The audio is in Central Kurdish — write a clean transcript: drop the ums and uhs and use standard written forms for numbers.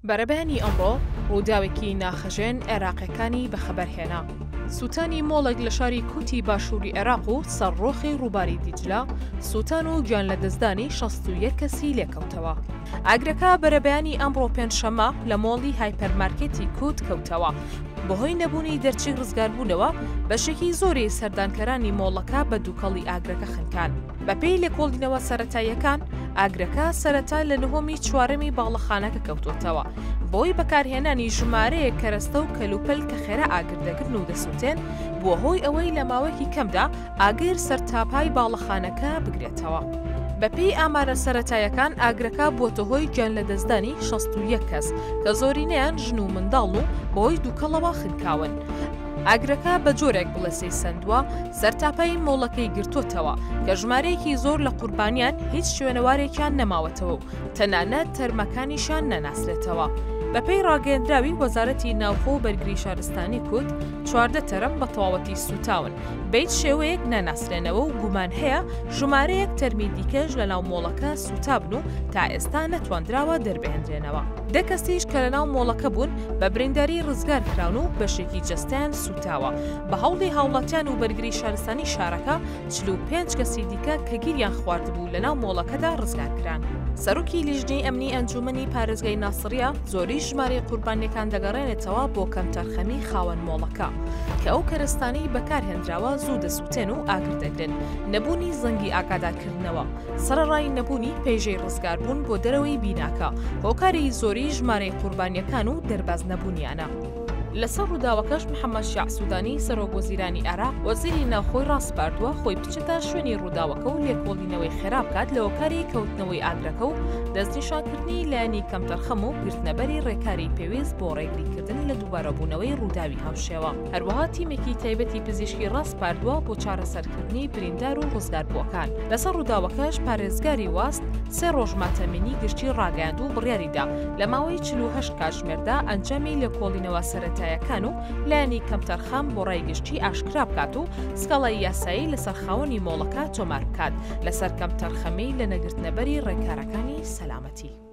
بەرەبەیانی ئەمڕۆ ڕووداوێکی ناخەژێن عێراقیەکانی بەخەبەرهێنا. سووتانی مۆڵێک لە شاری کوتی باشووری عێراق و سەرڕۆخی ڕووباری دیجلە سووتان و گیان لە دەستدانی 61 کەسی لێکەوتەوە. ئاگرەکە بەرەبەیانی ئەمڕۆ پێنجشەممە لە مۆڵی هایپەرمارکێتی کوت کەوتەوە. بەهۆی نەبوونی دەرچی ڕزگاربوونەوە بەشێکی زۆری سەردانکەرانی مۆڵەکە بە دووکەڵی ئاگرەکە خنکان. بەپێی لێکۆڵینەوە سەرەتاییەکان ئاگرەکە سەرەتا لە نهۆمی چوارەمی باڵەخانەکە کەوتوتەوە بۆی بەکارهێنانی ژمارەیە کەرەستە و کەلوپەل کە خێرا ئاگردەگرن و دەسووتێن بووە هۆی ئەوەی لە ماوەیەکی کەمدا ئاگر سەرتاپای باڵەخانەکە بگرێتەوە. بەپێی ئامارە سەرەتاییەکان ئاگرەکە بووەتە هۆی گیان لە دەستدانی 61 کەس کە زۆرینەیان ژن و منداڵ و بەهۆی دووکەڵەوە خنکاون. ئاگرەکە بە جۆرێک بڵەسەی سندووە سەرتاپای مۆڵەکەی گرتوتەوە کە ژمارەیەکی زۆر لە قوربانیان هیچ شوێنەوارێکیان نەماوەتەوە و تەنانەت تەرمەکانیشان نەناسرێتەوە. بەپێی ڕاگەیەندراوی وەزارەتی ناوخۆ و بەرگری شارستانی کورد 14 تەرم بە تەواوەتی سوتاون بەیت شێوەیەک نەناسرێنەوە و گومان هەیە ژمارەیەک تەرمی دیکەش لە ناو مۆڵەکە سوتابن و تا ئێستا نەتواندراوە دەربهێنرێنەوە. دە کەسیش کە لە ناو مۆڵەکە بوون بە برینداری ڕزگار کراون و بەشێکی جەستیان سوتاوە. بە هەوڵی هاوڵاتیان و بەرگری شارستانی شارەکە 45 کەسی دیکە کە گیریان خواردبوو لە ناو مۆڵەکەدا ڕزگار کران. سەرۆکی لیژنەی ئەمنی ئەنجومەنی پارێزگای ناسریە زۆری ژمارەی قوربانیەکان دەگەڕێنێتەوە بۆ کەمتەرخەمی خاوەن مۆڵەکە کە ئەو کەرستانەی بەکارهێنراوە زوو دەسووتێن و ئاگردەگرن. نەبوونی زەنگی ئاگادارکردنەوە سەرەڕای نەبوونی پێژەی ڕزگاربوون بۆ دەرەوەی بیناکە هۆکاری زۆری ژمارەی قوربانیەکان و دەرباز نەبوونیانە. لەسەر ڕووداوەکەش محەممەد شیع سوودانی سەرۆک وەزیرانی عێراق وەزیری ناوخۆی ڕاستپاردووە خۆی بچێتە شوێنی ڕووداوەکە و لێکۆڵینەوەی خێرا بکات لە هۆکاری کەوتنەوەی ئاگرەکە و دەستنیشانکردنی لایەنی کەمتەرخەم و گرتنەبەری ڕێکاری پێویست بۆ ڕێگریکردن لە دووبارەبوونەوەی ڕووداوی هاوشێوە. هەروەها تیمێکی تایبەتی پزیشکی ڕاستپاردووە بۆ چارەسەرکردنی بریندار و ڕزگاربووەکان. لەسەر ڕووداوەکەش پارێزگاری واست 3 ڕۆژ ماتەمێنی گشتی ڕاگەیاند و بڕیاریدا لە ماوەی 48 کاتژمێردا ئەنجامی لێکۆڵینەوە سەرەتاییەکان و لایەنی کەمتەرخەم بۆ ڕایگشتی ئاشکرا بکات و سکەڵای یاسایی لەسەر خاوەنی مۆڵەکە تۆمار بکات لەسەر کەمتەرخەمی لە نەگرتنەبەری ڕێکارەکانی سەلامەتی.